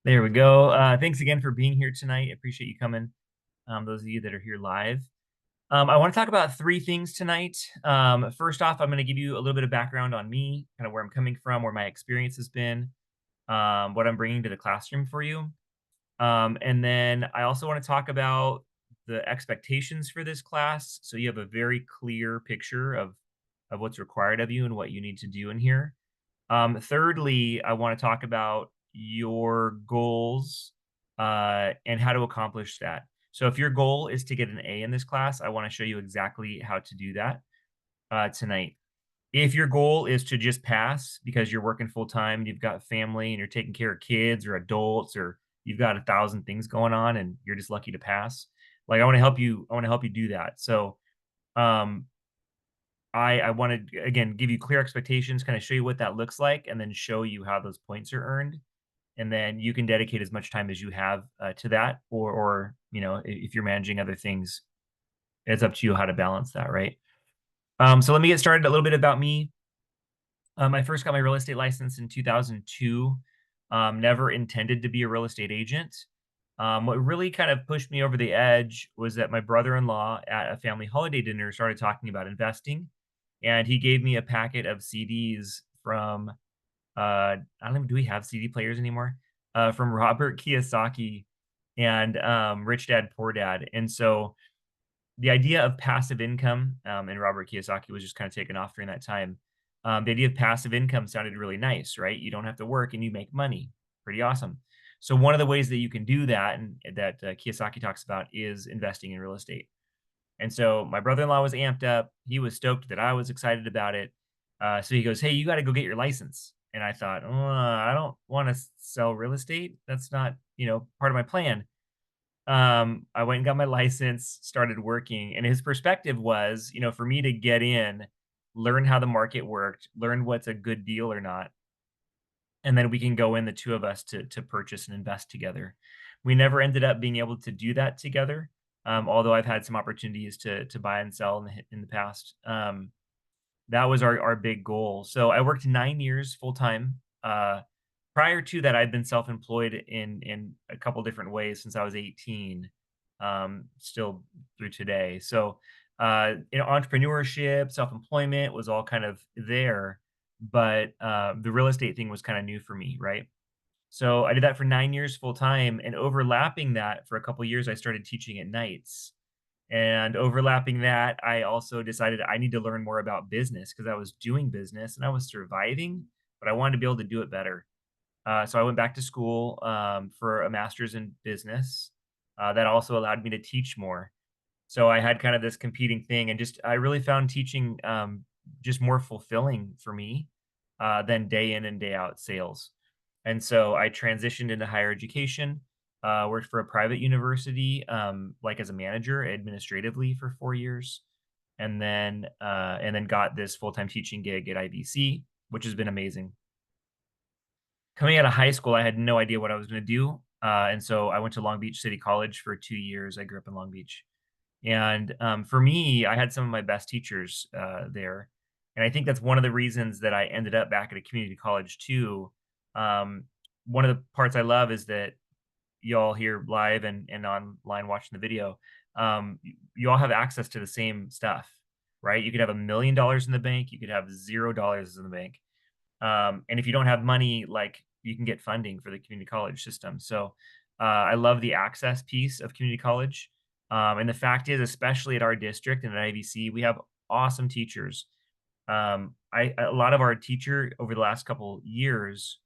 There we go. Thanks again for being here tonight. Appreciate you coming. Those of you that are here live. I want to talk about three things tonight. First off, I'm going to give you a little bit of background on me, kind of where I'm coming from, where my experience has been, what I'm bringing to the classroom for you. And then I also want to talk about the expectations for this class. So you have a very clear picture of what's required of you and what you need to do in here. Thirdly, I want to talk about your goals and how to accomplish that. So, if your goal is to get an A in this class, I want to show you exactly how to do that tonight. If your goal is to just pass because you're working full time, you've got family, and you're taking care of kids or adults, or you've got a thousand things going on, and you're just lucky to pass, like I want to help you. I want to help you do that. So, um, I wanna, again, give you clear expectations, kinda show you what that looks like, and then show you how those points are earned, and then you can dedicate as much time as you have, to that, or, if you're managing other things, it's up to you how to balance that, right? So let me get started. A little bit about me. I first got my real estate license in 2002. Never intended to be a real estate agent. What really kind of pushed me over the edge was that my brother-in-law at a family holiday dinner started talking about investing, and he gave me a packet of CDs from I don't even do we have CD players anymore? From Robert Kiyosaki and Rich Dad Poor Dad. And so the idea of passive income, and Robert Kiyosaki was just kind of taken off during that time. The idea of passive income sounded really nice, right? You don't have to work and you make money. Pretty awesome. So one of the ways that you can do that, and that Kiyosaki talks about, is investing in real estate. And so my brother-in-law was amped up. He was stoked that I was excited about it. So he goes, "Hey, you got to go get your license." And I thought, I don't want to sell real estate. That's not, part of my plan. I went and got my license, started working, and his perspective was, for me to get in, learn how the market worked, learn what's a good deal or not, and then we can go in, the two of us, to purchase and invest together. We never ended up being able to do that together, although I've had some opportunities to buy and sell in the past. That was our big goal. So I worked 9 years full time. Prior to that, I'd been self-employed in a couple different ways since I was 18, still through today. So, entrepreneurship, self-employment was all kind of there, but the real estate thing was kind of new for me, right? So I did that for 9 years full time, and overlapping that for a couple years, I started teaching at nights. And overlapping that, I also decided I need to learn more about business because I was doing business and I was surviving, but I wanted to be able to do it better. So I went back to school for a master's in business. That also allowed me to teach more. So I had kind of this competing thing, and just I really found teaching just more fulfilling for me than day in and day out sales. And so I transitioned into higher education, worked for a private university, like as a manager administratively for 4 years, and then got this full time teaching gig at IBC, which has been amazing. Coming out of high school, I had no idea what I was going to do, and so I went to Long Beach City College for 2 years. I grew up in Long Beach, and for me, I had some of my best teachers there, and I think that's one of the reasons that I ended up back at a community college too. Um, One of the parts I love is that y'all here live and online watching the video, you all have access to the same stuff, right? You could have $1 million in the bank, you could have $0 in the bank, and if you don't have money, like, you can get funding for the community college system. So I love the access piece of community college. And the fact is, especially at our district and at IVC, we have awesome teachers. A lot of our teacher over the last couple years,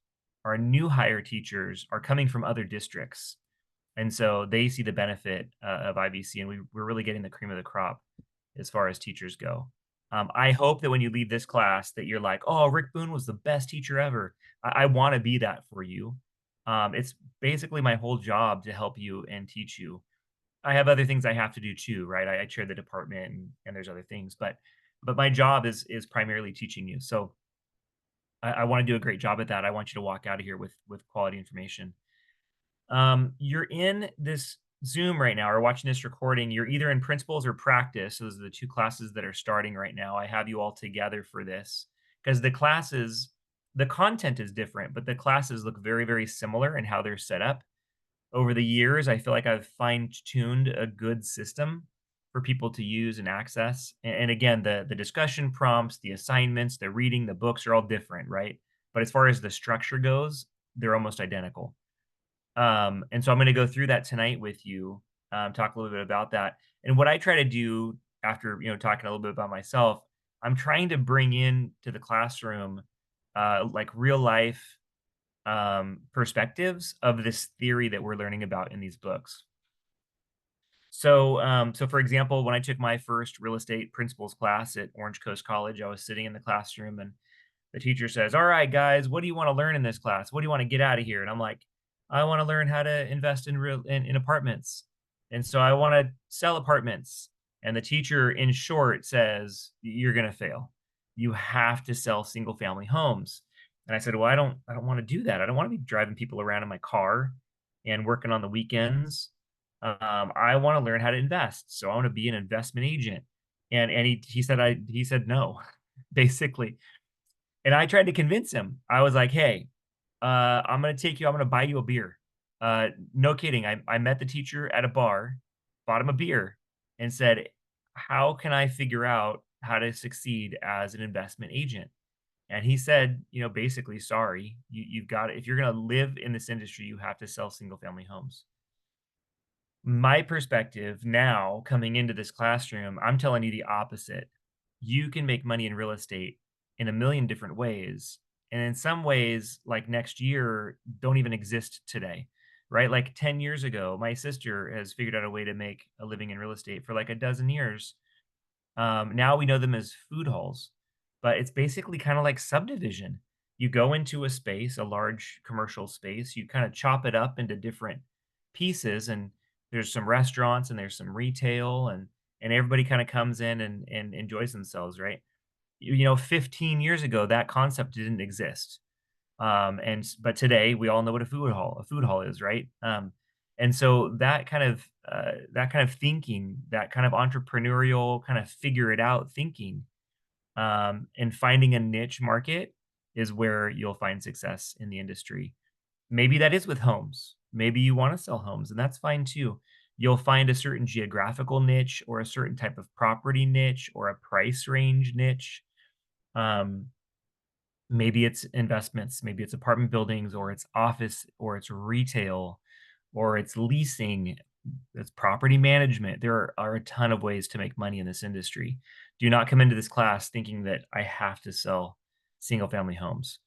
our new hire teachers are coming from other districts. And so they see the benefit of IVC, and we're really getting the cream of the crop as far as teachers go. I hope that when you leave this class that you're like, "Oh, Rick Boone was the best teacher ever." I wanna be that for you. It's basically my whole job to help you and teach you. I have other things I have to do too, right? I chair the department, and there's other things, but my job is primarily teaching you. So I wanna do a great job at that. I want you to walk out of here with quality information. You're in this Zoom right now or watching this recording. You're either in principles or practice. Those are the two classes that are starting right now. I have you all together for this because the classes The content is different, but the classes look very, very similar in how they're set up. Over the years, I feel like I've fine-tuned a good system for people to use and access. And again, the discussion prompts, the assignments, the reading, the books are all different, right? But as far as the structure goes, they're almost identical. And so I'm going to go through that tonight with you, talk a little bit about that. And what I try to do after, talking a little bit about myself, I'm trying to bring in to the classroom, like real life perspectives of this theory that we're learning about in these books. So for example, when I took my first real estate principles class at Orange Coast College, I was sitting in the classroom and the teacher says, "All right, guys, what do you want to learn in this class? What do you want to get out of here?" And I'm like, "I want to learn how to invest in in apartments, and so I want to sell apartments." And the teacher, in short, says, "You're going to fail. You have to sell single family homes." And I said, "Well, I don't want to do that. I don't want to be driving people around in my car and working on the weekends. I want to learn how to invest. So I want to be an investment agent." And he said no, basically. And I tried to convince him. I was like, "Hey, I'm gonna buy you a beer." No kidding. I met the teacher at a bar, bought him a beer, and said, "How can I figure out how to succeed as an investment agent?" And he said, basically, "Sorry, you've got if you're gonna live in this industry, you have to sell single family homes." My perspective now coming into this classroom, I'm telling you the opposite. You can make money in real estate in a million different ways. And in some ways, like next year, don't even exist today, right? Like 10 years ago, my sister has figured out a way to make a living in real estate for like a dozen years. Now we know them as food halls, but it's basically kind of like subdivision. You go into a space, a large commercial space, you kind of chop it up into different pieces, and there's some restaurants and there's some retail, and everybody kind of comes in and enjoys themselves, right? 15 years ago, that concept didn't exist. But today we all know what a food hall is, right? And so that kind of thinking, that kind of entrepreneurial kind of figure it out thinking, and finding a niche market is where you'll find success in the industry. Maybe that is with homes. Maybe you want to sell homes, and that's fine too. You'll find a certain geographical niche or a certain type of property niche or a price range niche. Um, Maybe it's investments, maybe it's apartment buildings, or it's office, or it's retail, or it's leasing, it's property management. There are a ton of ways to make money in this industry. Do not come into this class thinking that I have to sell single family homes.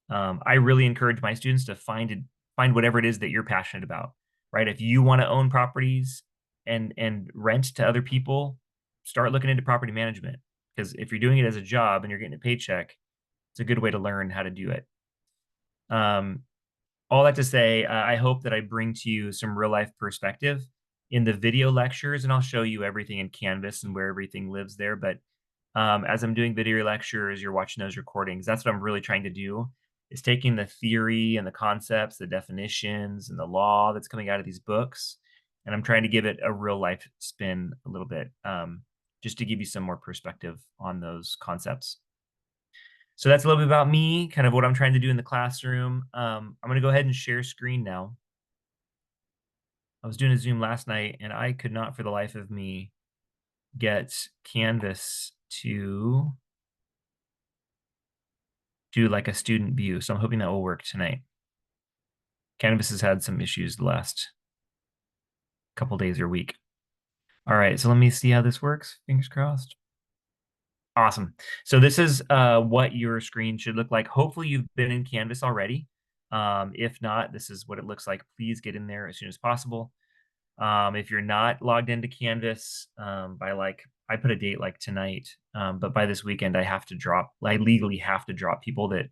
I really encourage my students to find whatever it is that you're passionate about, right? If you want to own properties and rent to other people, start looking into property management. Because if you're doing it as a job and you're getting a paycheck, it's a good way to learn how to do it. Um, all that to say, I hope that I bring to you some real life perspective in the video lectures, and I'll show you everything in Canvas and where everything lives there. But as I'm doing video lectures, you're watching those recordings. That's what I'm really trying to do is taking the theory and the concepts, the definitions and the law that's coming out of these books, and I'm trying to give it a real life spin a little bit, just to give you some more perspective on those concepts. So that's a little bit about me, kind of what I'm trying to do in the classroom. I'm going to go ahead and share screen now. I was doing a Zoom last night and I could not for the life of me get Canvas to do like a student view. So I'm hoping that will work tonight. Canvas has had some issues the last couple days or week. All right, so let me see how this works. Fingers crossed. Awesome. So this is what your screen should look like. Hopefully you've been in Canvas already. If not, this is what it looks like. Please get in there as soon as possible. If you're not logged into Canvas, I put a date like tonight, but by this weekend I legally have to drop people that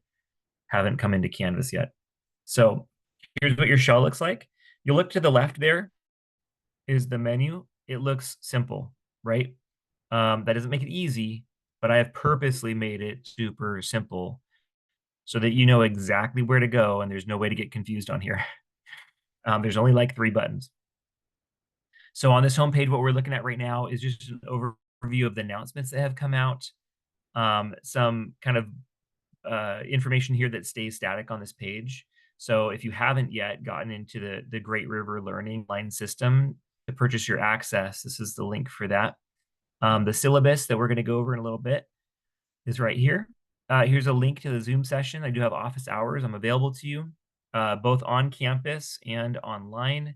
haven't come into Canvas yet. So here's what your shell looks like. You look to the left, there is the menu. It looks simple, right? That doesn't make it easy, but I have purposely made it super simple so that you know exactly where to go and there's no way to get confused on here. There's only like 3 buttons. So on this homepage, what we're looking at right now is just an overview of the announcements that have come out, some kind of information here that stays static on this page. So if you haven't yet gotten into the Great River Learning line system to purchase your access, this is the link for that. The syllabus that we're going to go over in a little bit is right here. Here's a link to the Zoom session. I do have office hours. I'm available to you, both on campus and online.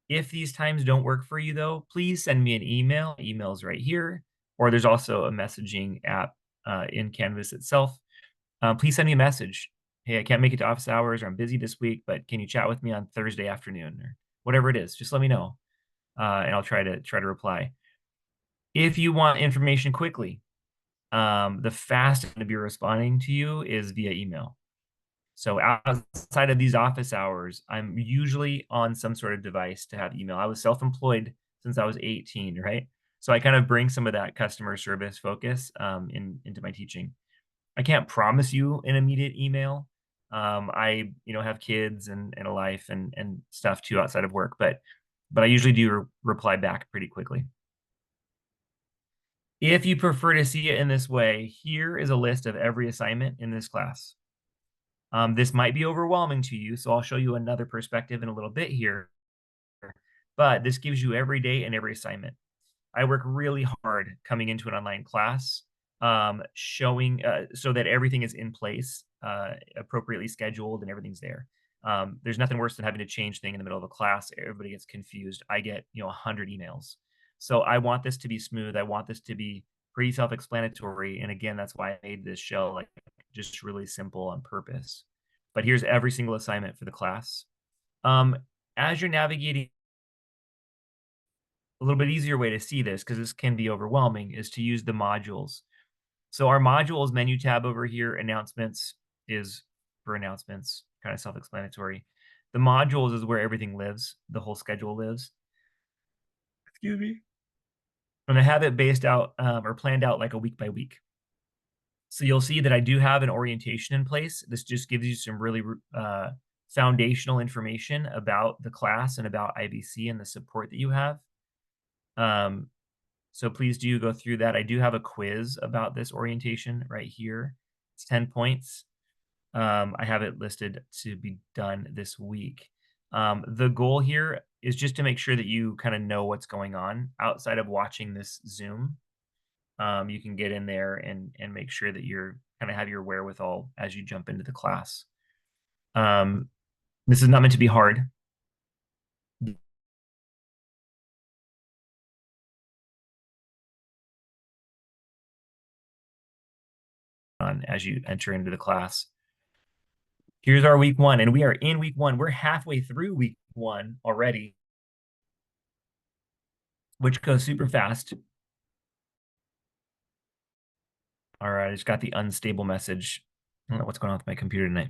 If these times don't work for you, though, please send me an email. Email's right here, or there's also a messaging app in Canvas itself. Please send me a message. Hey, I can't make it to office hours, or I'm busy this week, but can you chat with me on Thursday afternoon, or whatever it is? Just let me know, and I'll try to reply. If you want information quickly, the fastest I'm going to be responding to you is via email. So outside of these office hours, I'm usually on some sort of device to have email. I was self-employed since I was 18, right? So I kind of bring some of that customer service focus into my teaching. I can't promise you an immediate email. I have kids and a life and stuff too outside of work, but I usually do reply back pretty quickly. If you prefer to see it in this way, here is a list of every assignment in this class. This might be overwhelming to you, so I'll show you another perspective in a little bit here, but this gives you every day and every assignment. I work really hard coming into an online class, showing so that everything is in place, appropriately scheduled, and everything's there. There's nothing worse than having to change thing in the middle of a class. Everybody gets confused. I get 100 emails. So I want this to be smooth. I want this to be pretty self-explanatory. And again, that's why I made this show like just really simple on purpose. But here's every single assignment for the class. As you're navigating, a little bit easier way to see this, because this can be overwhelming, is to use the modules. So our modules menu tab over here, announcements, is for announcements, kind of self-explanatory. The modules is where everything lives, the whole schedule lives. Excuse me. And I have it based out or planned out like a week by week. So you'll see that I do have an orientation in place. This just gives you some really foundational information about the class and about IBC and the support that you have. So please do go through that. I do have a quiz about this orientation right here. It's 10 points. I have it listed to be done this week. The goal here is just to make sure that you kind of know what's going on outside of watching this Zoom. You can get in there and make sure that you're kind of have your wherewithal as you jump into the class. This is not meant to be hard. As you enter into the class. Here's our week one, and we are in week one. We're halfway through week one already, which goes super fast. All right, I just got the unstable message. I don't know what's going on with my computer tonight.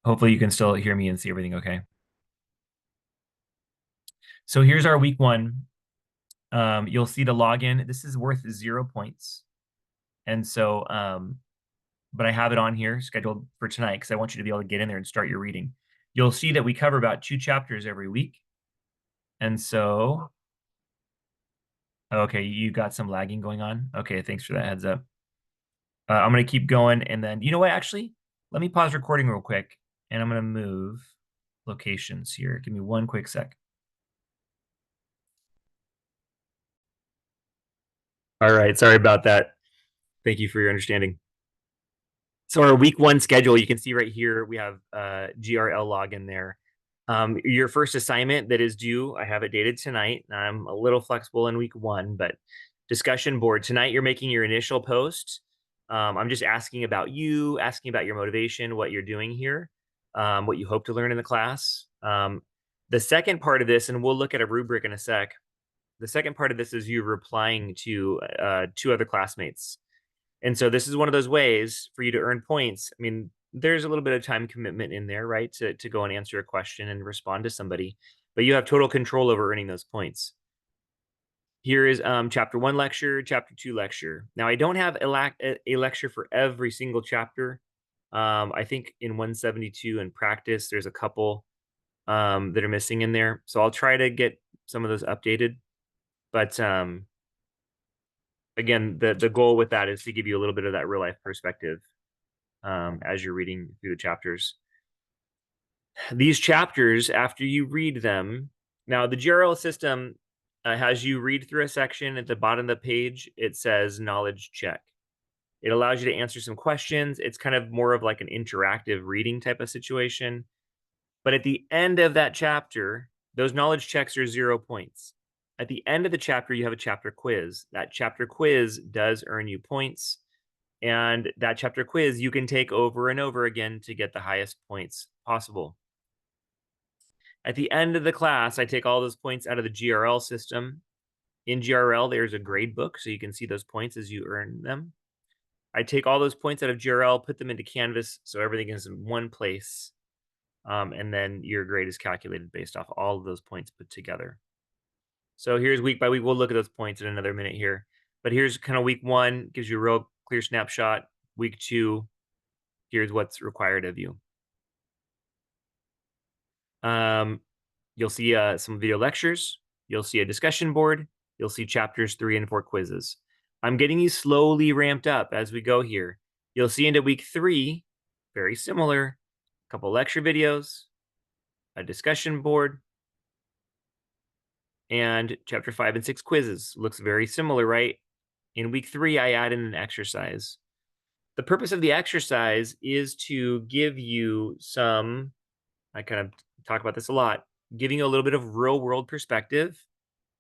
Hopefully you can still hear me and see everything okay. So here's our week one. You'll see the login. This is worth 0 points. And so, but I have it on here scheduled for tonight because I want you to be able to get in there and start your reading. You'll see that we cover about 2 chapters every week. And so, okay, you got some lagging going on. Okay, thanks for that heads up. I'm going to keep going. And then, you know what, actually, let me pause recording real quick. And I'm going to move locations here. Give me one quick sec. All right, sorry about that. Thank you for your understanding. So our week one schedule, you can see right here, we have GRL login there. Your first assignment that is due, I have it dated tonight. I'm a little flexible in week one, but discussion board. Tonight, you're making your initial post. I'm just asking about you, asking about your motivation, what you're doing here, what you hope to learn in the class. The second part of this, and we'll look at a rubric in a sec. The second part of this is you replying to 2 other classmates. And so this is one of those ways for you to earn points. I mean, there's a little bit of time commitment in there, right? To go and answer a question and respond to somebody, but you have total control over earning those points. Here is chapter 1 lecture, chapter 2 lecture. Now I don't have a lecture for every single chapter. I think in 172 in practice, there's a couple that are missing in there. So I'll try to get some of those updated. But again, the goal with that is to give you a little bit of that real life perspective. as you're reading through the chapters. These chapters, after you read them, now the GRL system has you read through a section at the bottom of the page. It says knowledge check. It allows you to answer some questions. It's kind of more of like an interactive reading type of situation. But at the end of that chapter, those knowledge checks are 0 points. At the end of the chapter, you have a chapter quiz. That chapter quiz does earn you points. And that chapter quiz you can take over and over again to get the highest points possible. At the end of the class, I take all those points out of the GRL system. In GRL, there's a grade book, so you can see those points as you earn them. I take all those points out of GRL, put them into Canvas, so everything is in one place. And then your grade is calculated based off all of those points put together. So here's week by week. We'll look at those points in another minute here. But here's kind of week 1, gives you a real clear snapshot. Week 2, here's what's required of you. You'll see some video lectures. You'll see a discussion board. You'll see chapters 3 and 4 quizzes. I'm getting you slowly ramped up as we go here. You'll see into week 3, very similar, a couple lecture videos, a discussion board, and chapter 5 and 6 quizzes. Looks very similar, right? In week 3, I add in an exercise. The purpose of the exercise is to give you some, I kind of talk about this a lot, giving you a little bit of real world perspective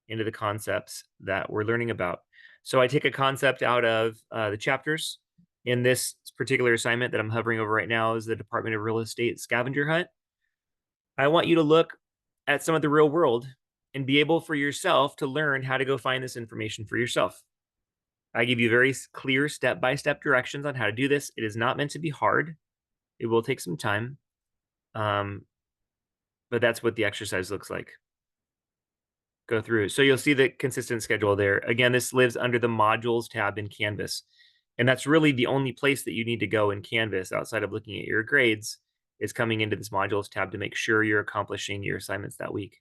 into the concepts that we're learning about. So I take a concept out of the chapters. In this particular assignment that I'm hovering over right now is the Department of Real Estate scavenger hunt. I want you to look at some of the real world and be able for yourself to learn how to go find this information for yourself. I give you very clear step-by-step directions on how to do this. It is not meant to be hard. It will take some time. But that's what the exercise looks like. Go through. So you'll see the consistent schedule there. Again, this lives under the modules tab in Canvas. And that's really the only place that you need to go in Canvas outside of looking at your grades is coming into this modules tab to make sure you're accomplishing your assignments that week.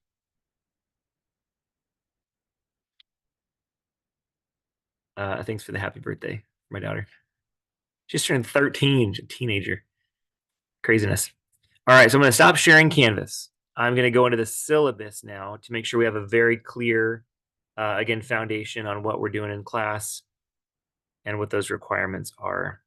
Thanks for the happy birthday, my daughter. She's turned 13, she's a teenager. Craziness. All right, so I'm going to stop sharing Canvas. I'm going to go into the syllabus now to make sure we have a very clear, again, foundation on what we're doing in class and what those requirements are.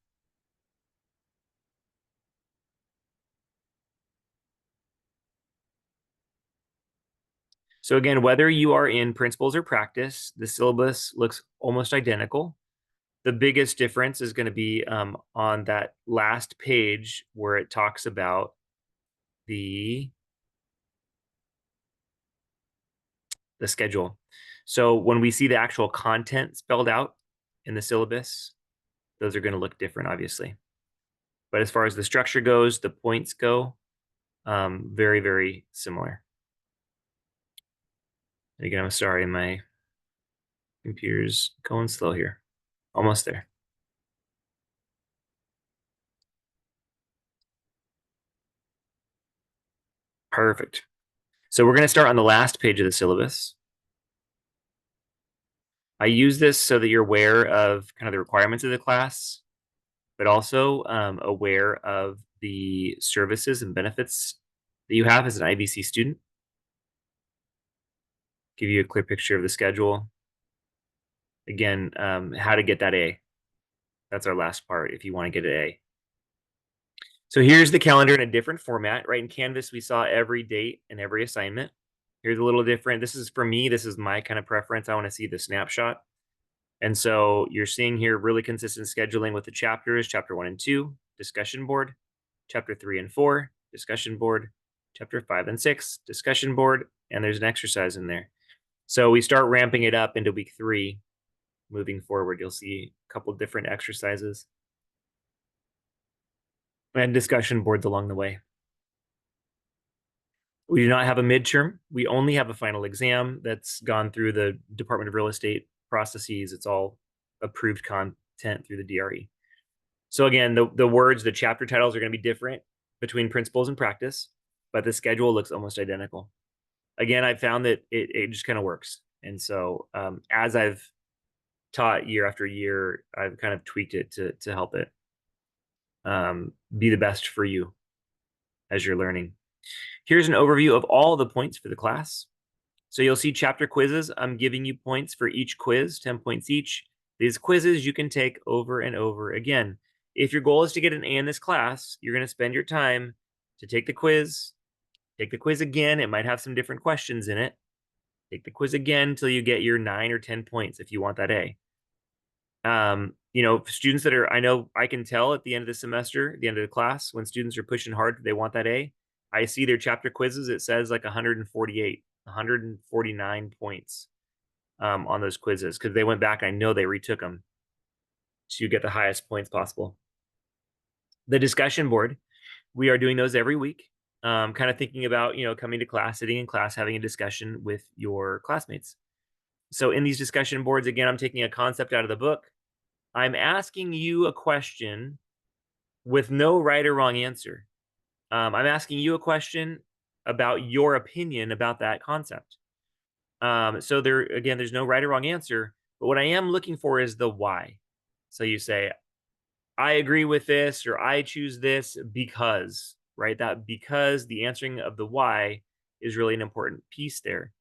So again, whether you are in principles or practice, the syllabus looks almost identical. The biggest difference is going to be on that last page where it talks about the schedule. So when we see the actual content spelled out in the syllabus, those are going to look different, obviously. But as far as the structure goes, the points go, very, very similar. And again, I'm sorry, my computer's going slow here. Almost there. Perfect. So we're going to start on the last page of the syllabus. I use this so that you're aware of kind of the requirements of the class, but also aware of the services and benefits that you have as an IVC student. Give you a clear picture of the schedule. Again, how to get that A. That's our last part if you want to get an A. So here's the calendar in a different format, right? In Canvas, we saw every date and every assignment. Here's a little different. This is for me, this is my kind of preference. I want to see the snapshot. And so you're seeing here really consistent scheduling with the chapters, chapter 1 and 2, discussion board, chapter 3 and 4, discussion board, chapter 5 and 6, discussion board, and there's an exercise in there. So we start ramping it up into week 3. Moving forward, you'll see a couple different exercises and discussion boards along the way. We do not have a midterm. We only have a final exam that's gone through the Department of Real Estate processes. It's all approved content through the DRE. So again, the words, the chapter titles are going to be different between principles and practice, but the schedule looks almost identical. Again, I found that it just kind of works. And so as I've taught year after year, I've kind of tweaked it to help it. be the best for you as you're learning. Here's an overview of all the points for the class. So you'll see chapter quizzes. I'm giving you points for each quiz, 10 points each. These quizzes you can take over and over again. If your goal is to get an A in this class, you're going to spend your time to take the quiz again. It might have some different questions in it. Take the quiz again until you get your 9 or 10 points if you want that A. Students that I know I can tell at the end of the semester, the end of the class, when students are pushing hard, they want that A. I see their chapter quizzes, it says like 148, 149 points on those quizzes because they went back. I know they retook them to get the highest points possible. The discussion board, we are doing those every week. Kind of thinking about, coming to class, sitting in class, having a discussion with your classmates. So in these discussion boards, again, I'm taking a concept out of the book. I'm asking you a question with no right or wrong answer. I'm asking you a question about your opinion about that concept. So there's no right or wrong answer, but what I am looking for is the why. So you say, I agree with this, or I choose this because, right? That because, the answering of the why is really an important piece there.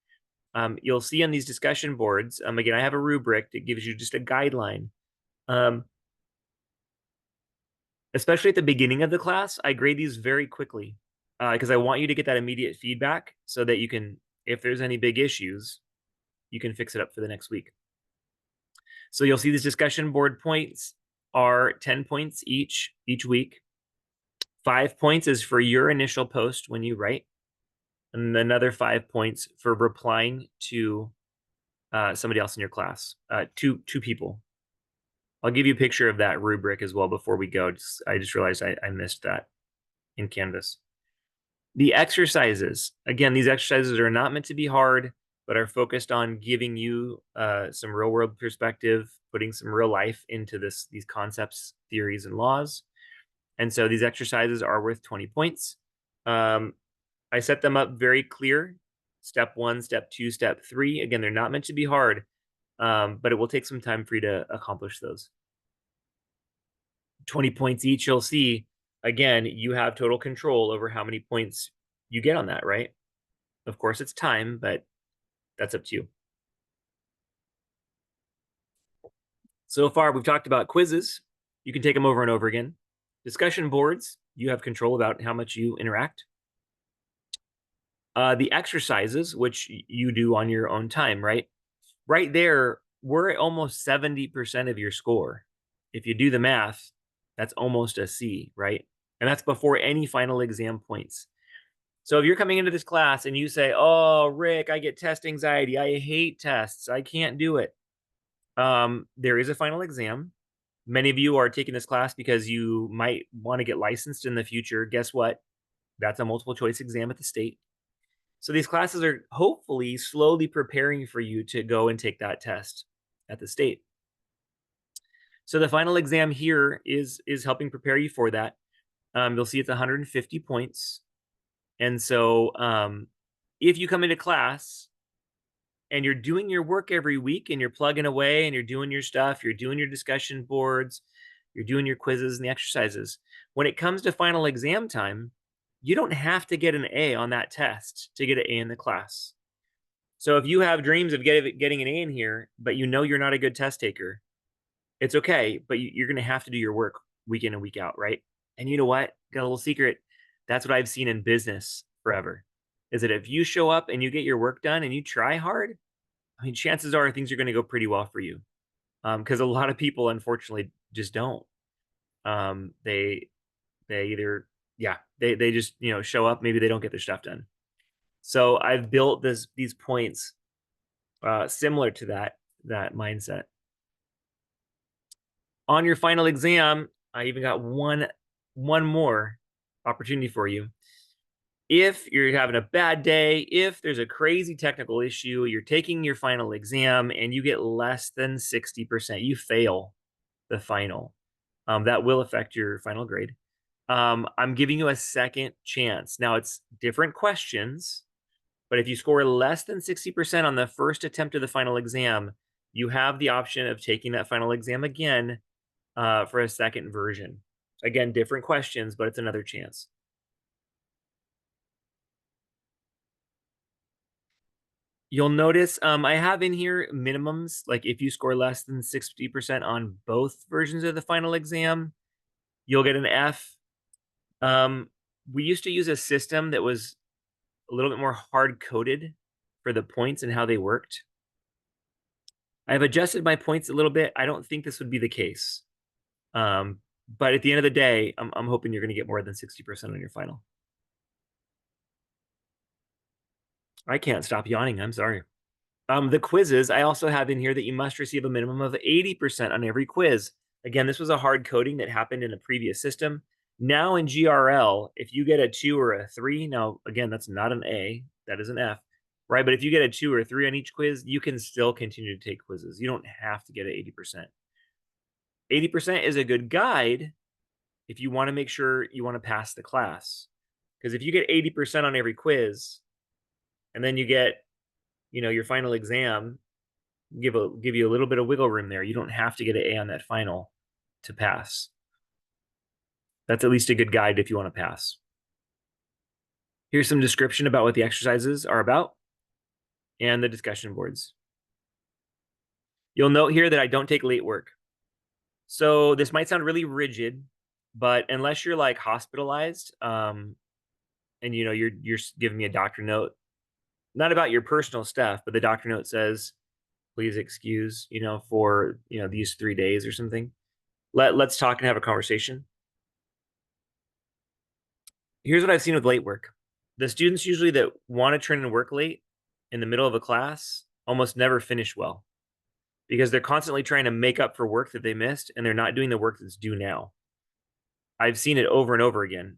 You'll see on these discussion boards, again, I have a rubric that gives you just a guideline. Especially at the beginning of the class, I grade these very quickly because I want you to get that immediate feedback so that you can, if there's any big issues, you can fix it up for the next week. So you'll see these discussion board points are 10 points each week. 5 points is for your initial post when you write, and another 5 points for replying to somebody else in your class, two people. I'll give you a picture of that rubric as well before we go. I just realized I missed that in Canvas. The exercises, again, these exercises are not meant to be hard, but are focused on giving you some real world perspective, putting some real life into these concepts, theories, and laws. And so these exercises are worth 20 points. I set them up very clear. Step 1, step 2, step 3. Again, they're not meant to be hard, but it will take some time for you to accomplish those. 20 points each, you'll see, again, you have total control over how many points you get on that, right? Of course, it's time, but that's up to you. So far, we've talked about quizzes. You can take them over and over again. Discussion boards, you have control about how much you interact. The exercises, which you do on your own time, right? Right there, we're at almost 70% of your score. If you do the math, that's almost a C, right? And that's before any final exam points. So if you're coming into this class and you say, oh, Rick, I get test anxiety. I hate tests. I can't do it. There is a final exam. Many of you are taking this class because you might want to get licensed in the future. Guess what? That's a multiple choice exam at the state. So these classes are hopefully slowly preparing for you to go and take that test at the state. So the final exam here is helping prepare you for that. You'll see it's 150 points. And so if you come into class and you're doing your work every week and you're plugging away and you're doing your stuff, you're doing your discussion boards, you're doing your quizzes and the exercises, when it comes to final exam time, you don't have to get an A on that test to get an A in the class. So if you have dreams of getting an A in here, but you know you're not a good test taker, it's okay, but you're going to have to do your work week in and week out, right? And you know what? Got a little secret. That's what I've seen in business forever, is that if you show up and you get your work done and you try hard, I mean, chances are things are going to go pretty well for you. Because a lot of people, unfortunately, just don't. They either, yeah, they just, show up. Maybe they don't get their stuff done. So I've built these points similar to that mindset. On your final exam, I even got one more opportunity for you. If you're having a bad day, if there's a crazy technical issue, you're taking your final exam and you get less than 60%, you fail the final. That will affect your final grade. I'm giving you a second chance. Now, it's different questions, but if you score less than 60% on the first attempt of the final exam, you have the option of taking that final exam again for a second version. Again, different questions, but it's another chance. You'll notice I have in here minimums, like if you score less than 60% on both versions of the final exam, you'll get an F. Um, we used to use a system that was a little bit more hard coded for the points and how they worked. I've adjusted my points a little bit. I don't think this would be the case. Um, but at the end of the day, I'm hoping you're going to get more than 60% on your final. I can't stop yawning. I'm sorry. The quizzes, I also have in here that you must receive a minimum of 80% on every quiz. Again, this was a hard coding that happened in a previous system. Now in GRL, if you get a 2 or a 3, now again, that's not an A, that is an F, right? But if you get a 2 or 3 on each quiz, you can still continue to take quizzes. You don't have to get an 80%. 80% is a good guide if you want to make sure you want to pass the class. Because if you get 80% on every quiz and then you get, your final exam, give you a little bit of wiggle room there. You don't have to get an A on that final to pass. That's at least a good guide if you want to pass. Here's some description about what the exercises are about and the discussion boards. You'll note here that I don't take late work. So this might sound really rigid, but unless you're like hospitalized, and you're giving me a doctor note, not about your personal stuff, but the doctor note says, please excuse, for these 3 days or something. Let's talk and have a conversation. Here's what I've seen with late work. The students usually that want to turn in work late in the middle of a class almost never finish well because they're constantly trying to make up for work that they missed and they're not doing the work that's due now. I've seen it over and over again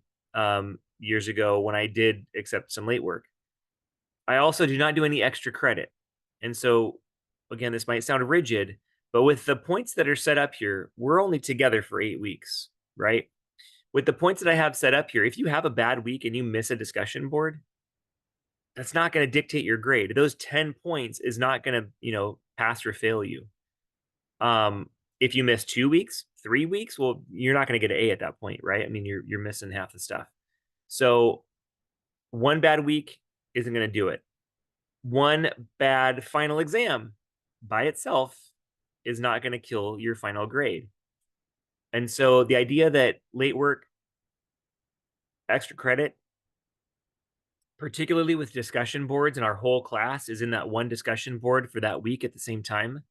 years ago when I did accept some late work. I also do not do any extra credit. And so, again, this might sound rigid, but with the points that are set up here, we're only together for 8 weeks, right? With the points that I have set up here, if you have a bad week and you miss a discussion board, that's not going to dictate your grade. Those 10 points is not going to, pass or fail you. If you miss 2 weeks, 3 weeks, well, you're not going to get an A at that point, right? I mean, you're missing half the stuff. So one bad week isn't going to do it. One bad final exam by itself is not going to kill your final grade. And so the idea that late work, extra credit, particularly with discussion boards, and our whole class is in that one discussion board for that week at the same time.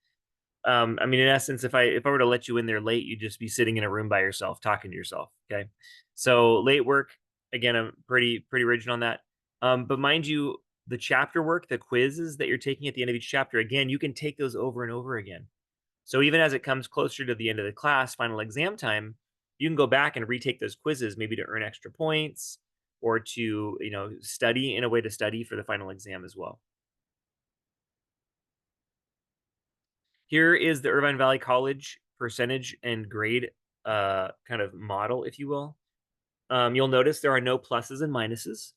I mean, in essence, if I were to let you in there late, you'd just be sitting in a room by yourself, talking to yourself. Okay. So late work, again, I'm pretty rigid on that. But mind you, the chapter work, the quizzes that you're taking at the end of each chapter, again, you can take those over and over again. So even as it comes closer to the end of the class, final exam time, you can go back and retake those quizzes, maybe to earn extra points or to, study in a way to study for the final exam as well. Here is the Irvine Valley College percentage and grade kind of model, if you will. You'll notice there are no pluses and minuses.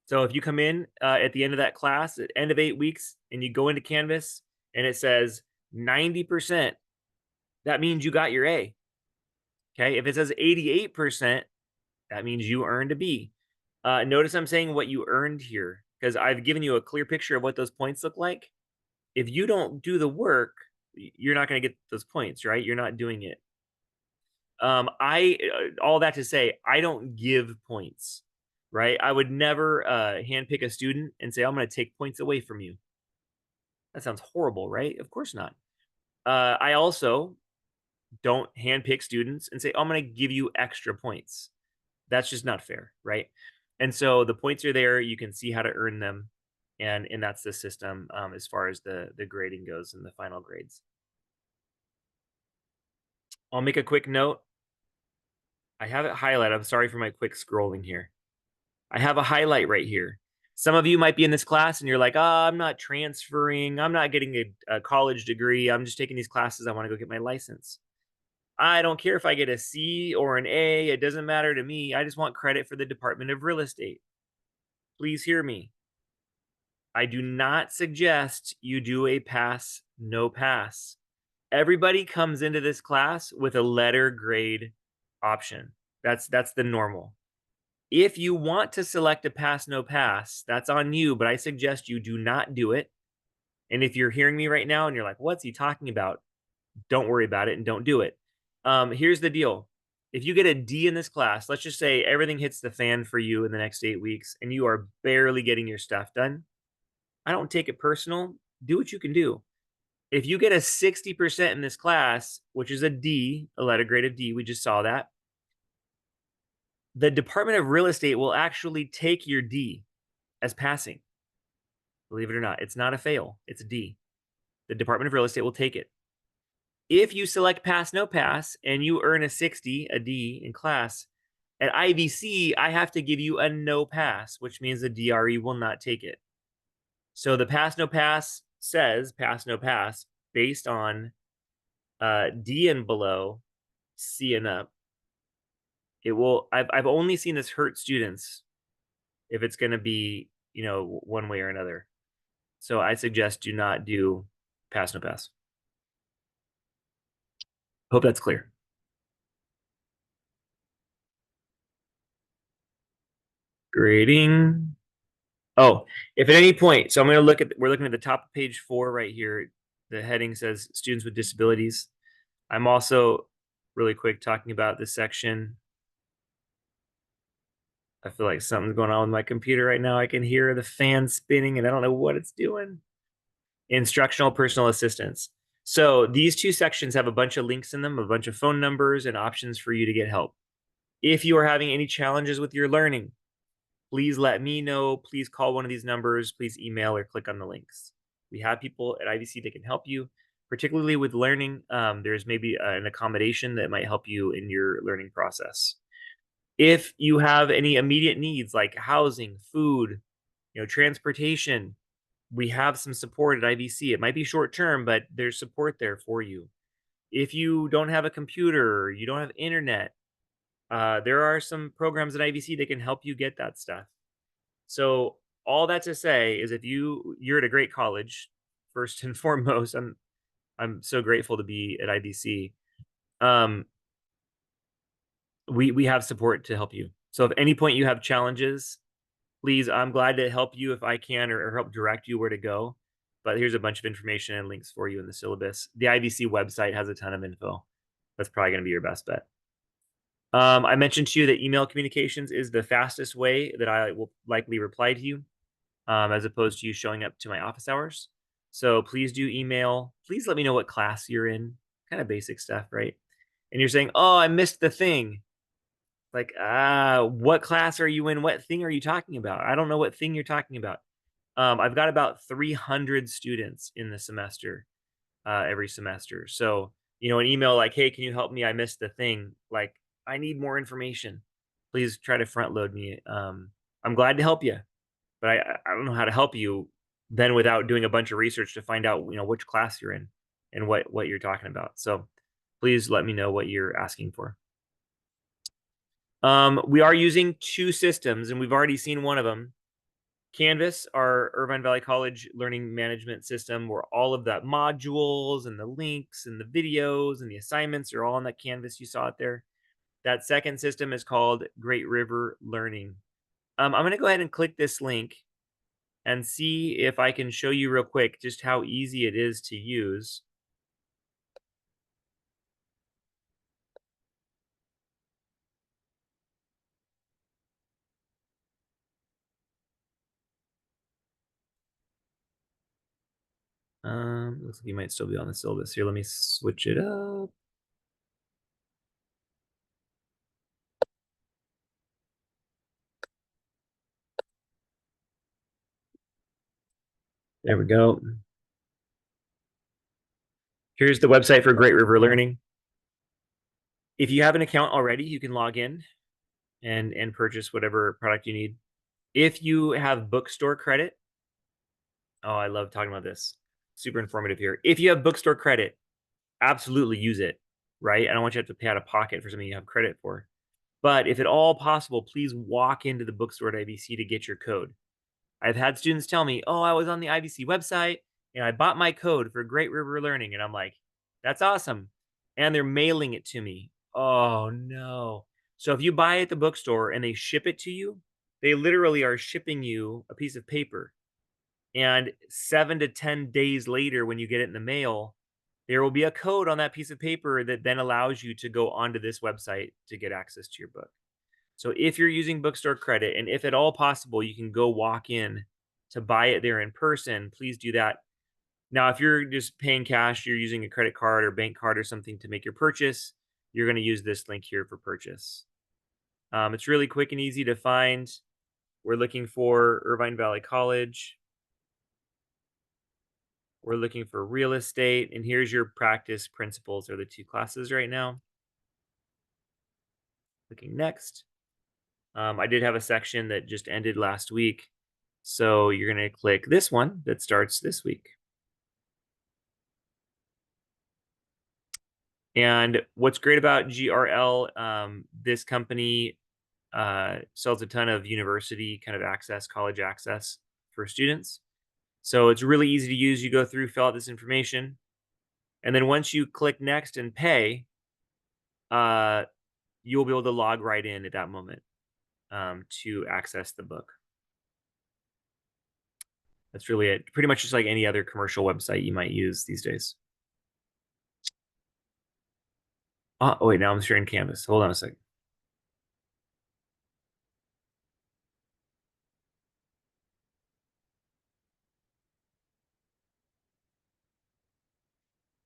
So if you come in at the end of that class, at end of 8 weeks, and you go into Canvas and it says 90%, that means you got your A. Okay. If it says 88%, that means you earned a B. Notice I'm saying what you earned here because I've given you a clear picture of what those points look like. If you don't do the work, you're not going to get those points, right? You're not doing it. All that to say, I don't give points, right? I would never handpick a student and say, I'm going to take points away from you. That sounds horrible, right? Of course not. I also don't handpick students and say, I'm going to give you extra points. That's just not fair, right? And so the points are there. You can see how to earn them. And that's the system as far as the grading goes and the final grades. I'll make a quick note. I have it highlighted. I'm sorry for my quick scrolling here. I have a highlight right here. Some of you might be in this class and you're like, I'm not transferring. I'm not getting a college degree. I'm just taking these classes. I want to go get my license. I don't care if I get a C or an A. It doesn't matter to me. I just want credit for the Department of Real Estate. Please hear me. I do not suggest you do a pass, no pass. Everybody comes into this class with a letter grade option. That's the normal. If you want to select a pass, no pass, that's on you, but I suggest you do not do it. And if you're hearing me right now and you're like, what's he talking about? Don't worry about it and don't do it. Here's the deal. If you get a D in this class, let's just say everything hits the fan for you in the next 8 weeks and you are barely getting your stuff done. I don't take it personal. Do what you can do. If you get a 60% in this class, which is a D, a letter grade of D, we just saw that, the Department of Real Estate will actually take your D as passing. Believe it or not, it's not a fail, it's a D. The Department of Real Estate will take it. If you select pass, no pass, and you earn a 60, a D in class, at IVC, I have to give you a no pass, which means the DRE will not take it. So the pass, no pass says pass, no pass based on D and below, C and up. It will. I've only seen this hurt students if it's going to be, one way or another. So I suggest do not do pass, no pass. Hope that's clear. Grading. Oh, if at any point, so I'm going to we're looking at the top of page 4 right here. The heading says students with disabilities. I'm also really quick talking about this section. I feel like something's going on with my computer right now. I can hear the fan spinning and I don't know what it's doing. Instructional personal assistance. So these two sections have a bunch of links in them, a bunch of phone numbers and options for you to get help. If you are having any challenges with your learning, please let me know. Please call one of these numbers. Please email or click on the links. We have people at IVC that can help you, particularly with learning. There's maybe an accommodation that might help you in your learning process. If you have any immediate needs like housing, food, transportation, we have some support at IVC. It might be short term, but there's support there for you. If you don't have a computer, you don't have internet, there are some programs at IVC that can help you get that stuff. So all that to say is if you're at a great college, first and foremost, I'm so grateful to be at IVC. We have support to help you. So if at any point you have challenges, please, I'm glad to help you if I can or help direct you where to go. But here's a bunch of information and links for you in the syllabus. The IVC website has a ton of info. That's probably going to be your best bet. I mentioned to you that email communications is the fastest way that I will likely reply to you, as opposed to you showing up to my office hours. So please do email. Please let me know what class you're in. Kind of basic stuff, right? And you're saying, oh, I missed the thing. Like, what class are you in? What thing are you talking about? I don't know what thing you're talking about. I've got about 300 students in the semester, every semester. So, an email like, hey, can you help me? I missed the thing. Like, I need more information. Please try to front load me. I'm glad to help you, but I don't know how to help you then without doing a bunch of research to find out, which class you're in and what you're talking about. So please let me know what you're asking for. We are using 2 systems, and we've already seen one of them. Canvas, our Irvine Valley College learning management system, where all of the modules and the links and the videos and the assignments are all on that Canvas you saw it there. That second system is called Great River Learning. I'm going to go ahead and click this link and see if I can show you real quick just how easy it is to use. Looks like you might still be on the syllabus here. Let me switch it up. There we go. Here's the website for Great River Learning. If you have an account already, you can log in and purchase whatever product you need. If you have bookstore credit, oh, I love talking about this. Super informative here. If you have bookstore credit, absolutely use it, right? I don't want you to have to pay out of pocket for something you have credit for. But if at all possible, please walk into the bookstore at IVC to get your code. I've had students tell me, oh, I was on the IVC website and I bought my code for Great River Learning. And I'm like, that's awesome. And they're mailing it to me. Oh, no. So if you buy at the bookstore and they ship it to you, they literally are shipping you a piece of paper. And 7 to 10 days later, when you get it in the mail, there will be a code on that piece of paper that then allows you to go onto this website to get access to your book. So if you're using bookstore credit, and if at all possible, you can go walk in to buy it there in person, please do that. Now, if you're just paying cash, you're using a credit card or bank card or something to make your purchase, you're going to use this link here for purchase. It's really quick and easy to find. We're looking for Irvine Valley College. We're looking for real estate. And here's your practice principles are the two classes right now. Clicking next. I did have a section that just ended last week. So you're going to click this one that starts this week. And what's great about GRL, this company sells a ton of university kind of access, college access for students. So it's really easy to use. You go through, fill out this information, and then once you click next and pay, uh, you'll be able to log right in at that moment to access the book. That's really it. Pretty much just like any other commercial website you might use these days. Oh wait, now I'm sharing Canvas. Hold on a second.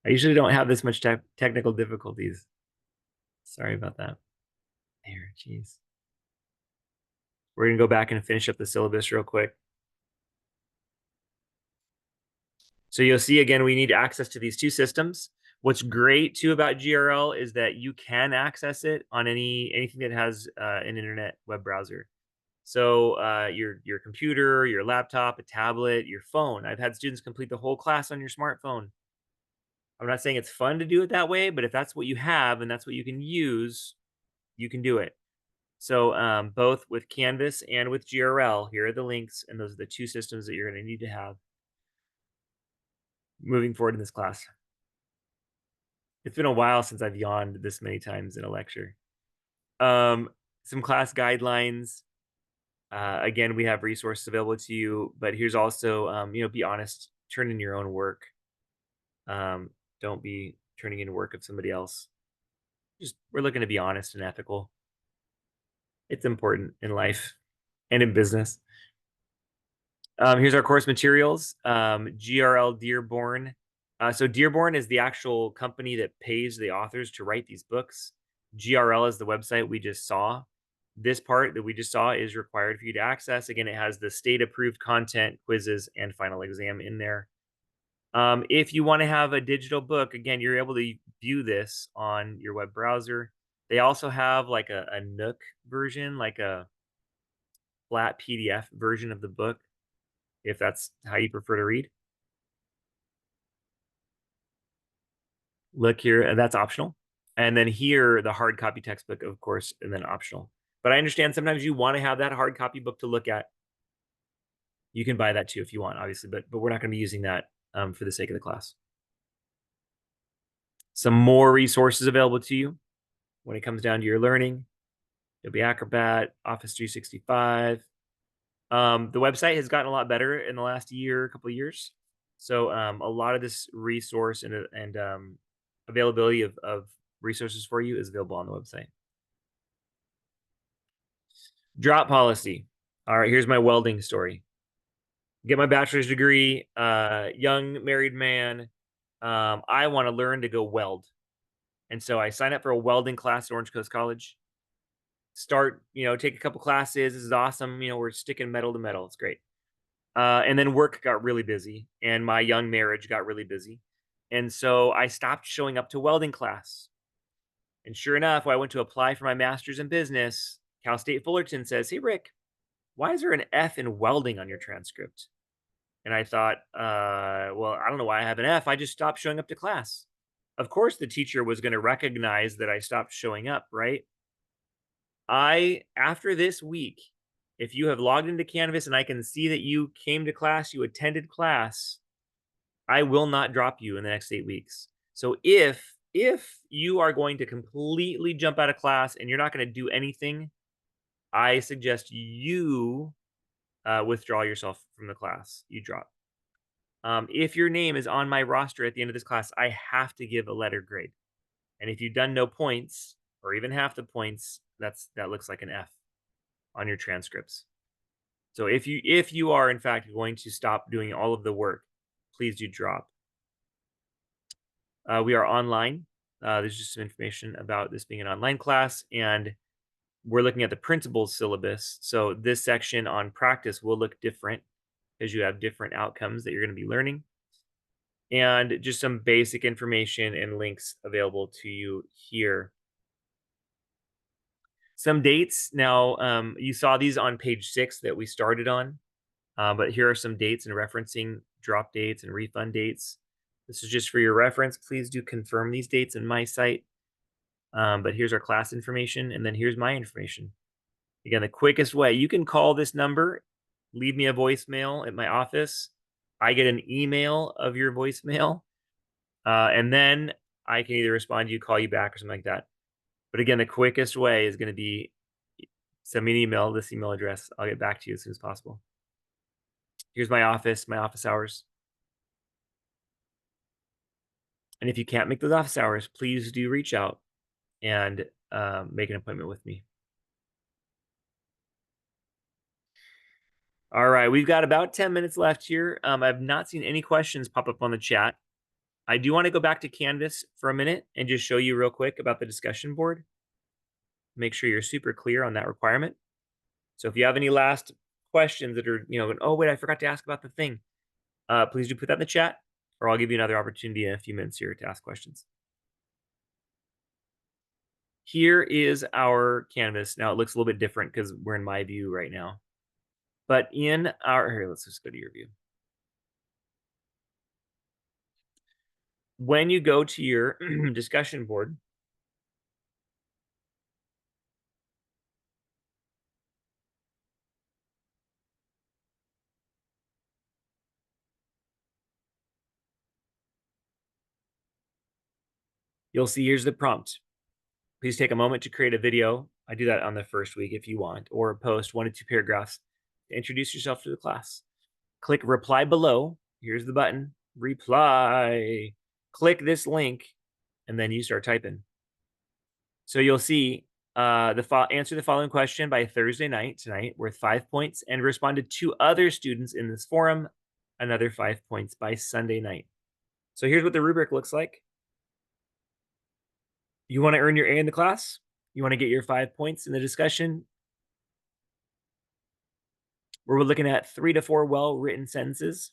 I usually don't have this much technical difficulties. Sorry about that. There, jeez. We're gonna go back and finish up the syllabus real quick. So you'll see again, we need access to these two systems. What's great too about GRL is that you can access it on anything that has an internet web browser. So your computer, your laptop, a tablet, your phone. I've had students complete the whole class on your smartphone. I'm not saying it's fun to do it that way, but if that's what you have and that's what you can use, you can do it. So both with Canvas and with GRL, here are the links, and those are the two systems that you're going to need to have moving forward in this class. It's been a while since I've yawned this many times in a lecture. Um, some class guidelines. Again, we have resources available to you, but here's also, be honest, turn in your own work. Don't be turning in work of somebody else. Just we're looking to be honest and ethical. It's important in life and in business. Here's our course materials. GRL Dearborn. So Dearborn is the actual company that pays the authors to write these books. GRL is the website we just saw. This part that we just saw is required for you to access. Again, it has the state approved content, quizzes, and final exam in there. If you want to have a digital book, again, you're able to view this on your web browser. They also have like a Nook version, like a flat PDF version of the book, if that's how you prefer to read. Look here, and that's optional. And then here, the hard copy textbook, of course, and then optional. But I understand sometimes you want to have that hard copy book to look at. You can buy that too if you want, obviously, but we're not going to be using that for the sake of the class. Some more resources available to you when it comes down to your learning. Adobe Acrobat, Office 365. The website has gotten a lot better in the last year, couple of years. So a lot of this resource and availability of resources for you is available on the website. Drop policy. All right, here's my welding story. Get my bachelor's degree, young married man. I want to learn to go weld. And so I signed up for a welding class at Orange Coast College. Start, take a couple classes. This is awesome. We're sticking metal to metal. It's great. And then work got really busy, and my young marriage got really busy. And so I stopped showing up to welding class. And sure enough, when I went to apply for my master's in business, Cal State Fullerton says, "Hey, Rick, why is there an F in welding on your transcript?" And I thought, well, I don't know why I have an F. I just stopped showing up to class. Of course, the teacher was going to recognize that I stopped showing up, right? After this week, if you have logged into Canvas and I can see that you came to class, you attended class, I will not drop you in the next 8 weeks. So if if you are going to completely jump out of class and you're not going to do anything, I suggest you withdraw yourself from the class. You drop. If your name is on my roster at the end of this class, I have to give a letter grade. And if you've done no points or even half the points, that looks like an F on your transcripts. So if you are in fact going to stop doing all of the work, please do drop. We are online. There's just some information about this being an online class, and we're looking at the principal's syllabus. So this section on practice will look different because you have different outcomes that you're going to be learning, and just some basic information and links available to you here. Some dates. Now, you saw these on page 6 that we started on, but here are some dates and referencing drop dates and refund dates. This is just for your reference. Please do confirm these dates in my site. But here's our class information, and then here's my information. Again, the quickest way, you can call this number, leave me a voicemail at my office. I get an email of your voicemail, and then I can either respond to you, call you back, or something like that. But again, the quickest way is going to be send me an email, this email address. I'll get back to you as soon as possible. Here's my office hours. And if you can't make those office hours, please do reach out and make an appointment with me. All right, we've got about 10 minutes left here. I've not seen any questions pop up on the chat. I do want to go back to Canvas for a minute and just show you real quick about the discussion board. Make sure you're super clear on that requirement. So if you have any last questions that are, oh, wait, I forgot to ask about the thing, please do put that in the chat, or I'll give you another opportunity in a few minutes here to ask questions. Here is our Canvas. Now it looks a little bit different because we're in my view right now. But in our, here, let's just go to your view. When you go to your discussion board, you'll see here's the prompt. Please take a moment to create a video. I do that on the first week if you want, or post 1 to 2 paragraphs to introduce yourself to the class. Click reply below. Here's the button, reply. Click this link, and then you start typing. So you'll see answer the following question by Thursday night tonight, worth 5 points, and respond to 2 other students in this forum, another 5 points by Sunday night. So here's what the rubric looks like. You want to earn your A in the class? You want to get your 5 points in the discussion? Where we're looking at 3 to 4 well-written sentences.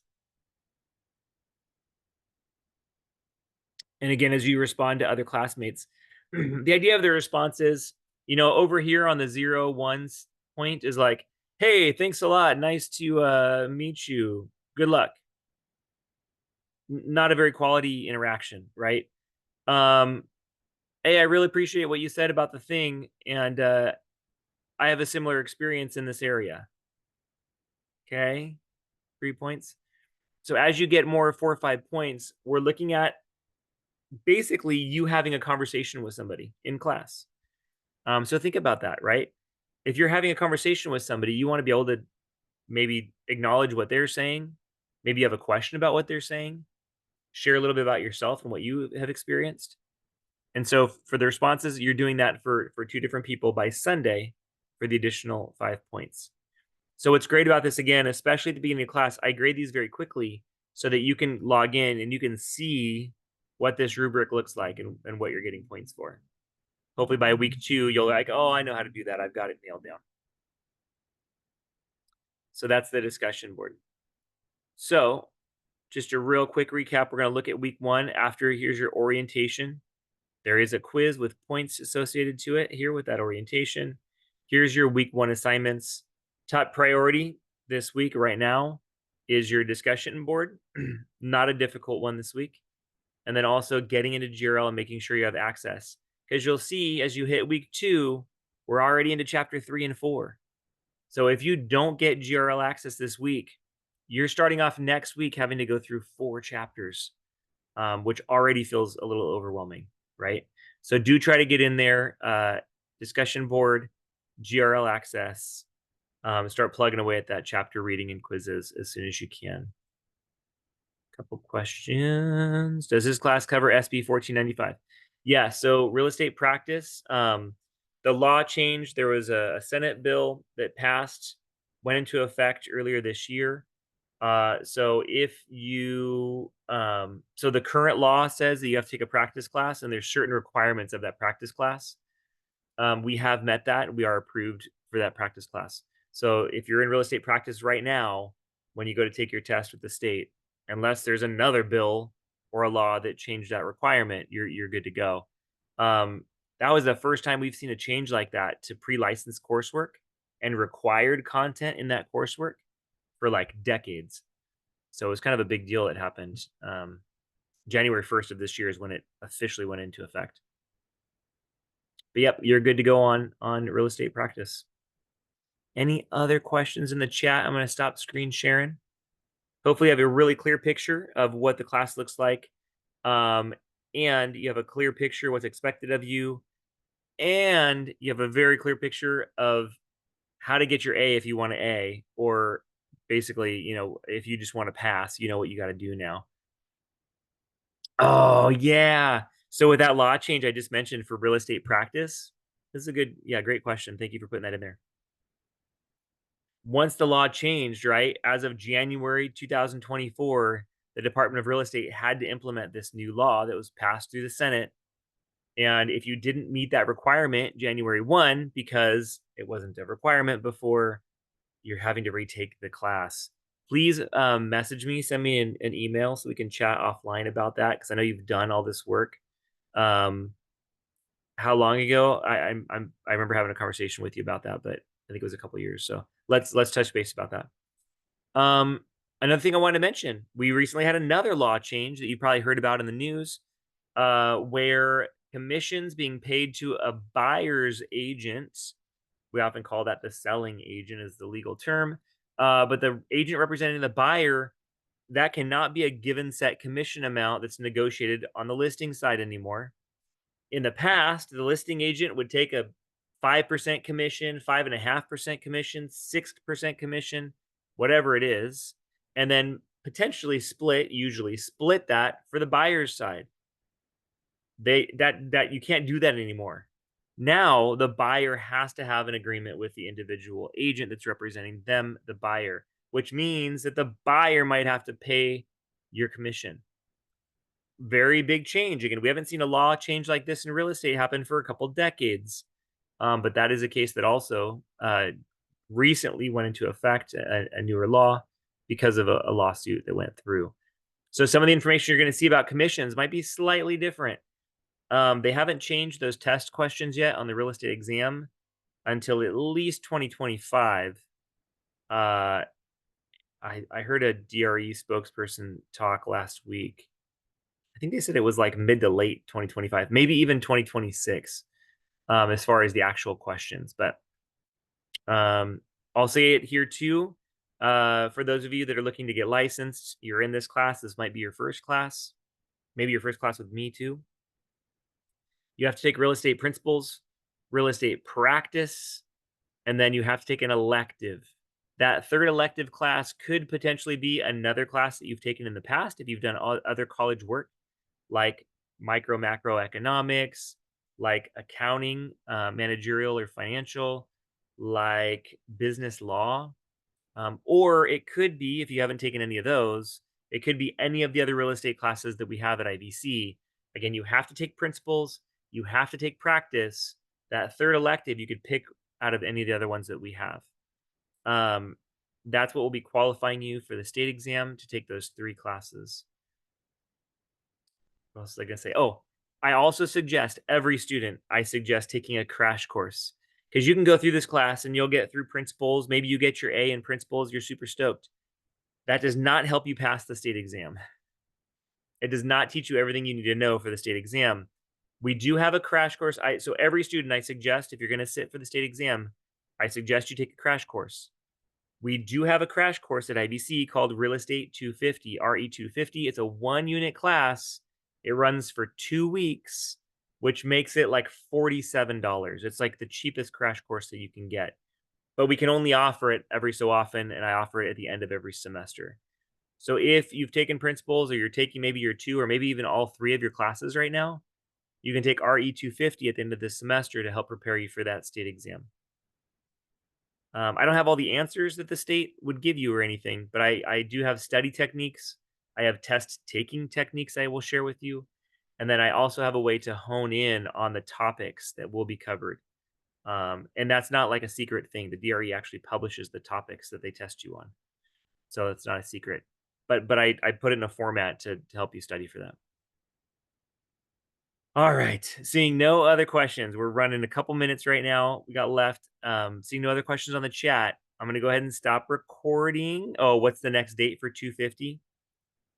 And again, as you respond to other classmates, the idea of the response is, over here on the 0-1 point is like, hey, thanks a lot. Nice to meet you. Good luck. Not a very quality interaction, right? Hey, I really appreciate what you said about the thing, and I have a similar experience in this area. Okay, 3 points. So as you get more 4 or 5 points, we're looking at basically you having a conversation with somebody in class. So think about that, right? If you're having a conversation with somebody, you want to be able to maybe acknowledge what they're saying. Maybe you have a question about what they're saying. Share a little bit about yourself and what you have experienced. And so for the responses, you're doing that for 2 different people by Sunday for the additional 5 points. So what's great about this, again, especially at the beginning of class, I grade these very quickly so that you can log in and you can see what this rubric looks like and what you're getting points for. Hopefully by week 2, you'll like, oh, I know how to do that. I've got it nailed down. So that's the discussion board. So just a real quick recap. We're going to look at week 1 after here's your orientation. There is a quiz with points associated to it here with that orientation. Here's your week 1 assignments. Top priority this week right now is your discussion board. Not a difficult one this week. And then also getting into GRL and making sure you have access. Because you'll see as you hit week 2, we're already into chapter 3 and 4. So if you don't get GRL access this week, you're starting off next week having to go through 4 chapters, which already feels a little overwhelming. right? So do try to get in there, discussion board, GRL access, start plugging away at that chapter reading and quizzes as soon as you can. Couple questions. Does this class cover SB 1495? Yeah, so real estate practice, the law changed. There was a Senate bill that passed, went into effect earlier this year. So if you, so the current law says that you have to take a practice class, and there's certain requirements of that practice class. We have met that, and we are approved for that practice class. So if you're in real estate practice right now, when you go to take your test with the state, unless there's another bill or a law that changed that requirement, you're good to go. That was the first time we've seen a change like that to pre-licensed coursework and required content in that coursework for like decades. So it was kind of a big deal. It happened. January 1st of this year is when it officially went into effect. But yep, you're good to go on real estate practice. Any other questions in the chat? I'm going to stop screen sharing. Hopefully, you have a really clear picture of what the class looks like, and you have a clear picture what's expected of you, and you have a very clear picture of how to get your A if you want an A, or basically, if you just want to pass, you know what you got to do now. Oh yeah. So with that law change I just mentioned for real estate practice, this is a great question. Thank you for putting that in there. Once the law changed, right, as of January 2024, the Department of Real Estate had to implement this new law that was passed through the Senate. And if you didn't meet that requirement January 1, because it wasn't a requirement before, you're having to retake the class. Please message me, send me an email so we can chat offline about that, because I know you've done all this work. How long ago? I remember having a conversation with you about that, but I think it was a couple years. So let's touch base about that. Another thing I wanted to mention: we recently had another law change that you probably heard about in the news, where commissions being paid to a buyer's agent. We often call that the selling agent, is the legal term. But the agent representing the buyer, that cannot be a given set commission amount that's negotiated on the listing side anymore. In the past, the listing agent would take a 5% commission, 5.5% commission, 6% commission, whatever it is, and then potentially usually split that for the buyer's side. That you can't do that anymore. Now the buyer has to have an agreement with the individual agent that's representing them, the buyer, which means that the buyer might have to pay your commission. Very big change. Again, we haven't seen a law change like this in real estate happen for a couple decades. But that is a case that also recently went into effect, a newer law, because of a lawsuit that went through. So some of the information you're going to see about commissions might be slightly different. They haven't changed those test questions yet on the real estate exam until at least 2025. I heard a DRE spokesperson talk last week. I think they said it was like mid to late 2025, maybe even 2026, as far as the actual questions. But I'll say it here too. For those of you that are looking to get licensed, you're in this class. This might be your first class, maybe your first class with me too. You have to take real estate principles, real estate practice, and then you have to take an elective. That third elective class could potentially be another class that you've taken in the past if you've done other college work, like micro macro economics, like accounting, managerial or financial, like business law. Or it could be, if you haven't taken any of those, it could be any of the other real estate classes that we have at IVC. Again, you have to take principles, you have to take practice. That third elective, you could pick out of any of the other ones that we have. That's what will be qualifying you for the state exam to take those 3 classes. What else was I going to say? Oh, I also suggest I suggest taking a crash course, because you can go through this class and you'll get through principles. Maybe you get your A in principles. You're super stoked. That does not help you pass the state exam. It does not teach you everything you need to know for the state exam. We do have a crash course. So every student, I suggest, if you're going to sit for the state exam, I suggest you take a crash course. We do have a crash course at IVC called Real Estate 250, RE 250. It's a 1-unit class. It runs for 2 weeks. which makes it like $47. It's like the cheapest crash course that you can get. But we can only offer it every so often, and I offer it at the end of every semester. So if you've taken principles or you're taking maybe your 2 or maybe even all 3 of your classes right now, you can take RE 250 at the end of this semester to help prepare you for that state exam. I don't have all the answers that the state would give you or anything, but I do have study techniques. I have test taking techniques I will share with you. And then I also have a way to hone in on the topics that will be covered. And that's not like a secret thing. The DRE actually publishes the topics that they test you on. So it's not a secret. But I put it in a format to help you study for that. All right. Seeing no other questions. We're running a couple minutes right now. We got left. Seeing no other questions on the chat. I'm gonna go ahead and stop recording. Oh, what's the next date for 250?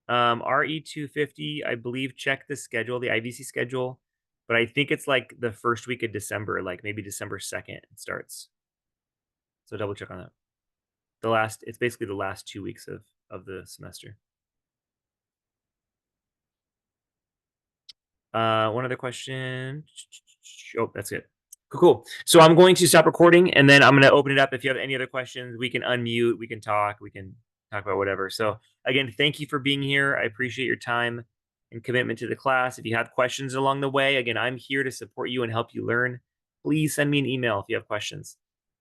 RE 250, I believe, check the schedule, the IVC schedule, but I think it's like the first week of December, like maybe December 2nd it starts. So double check on that. It's basically the last 2 weeks of the semester. One other question. Oh, that's it. Cool, cool. So I'm going to stop recording and then I'm going to open it up. If you have any other questions, we can unmute, we can talk about whatever. So again, thank you for being here. I appreciate your time and commitment to the class. If you have questions along the way, again, I'm here to support you and help you learn. Please send me an email if you have questions.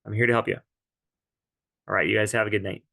I'm here to help you. All right, you guys have a good night.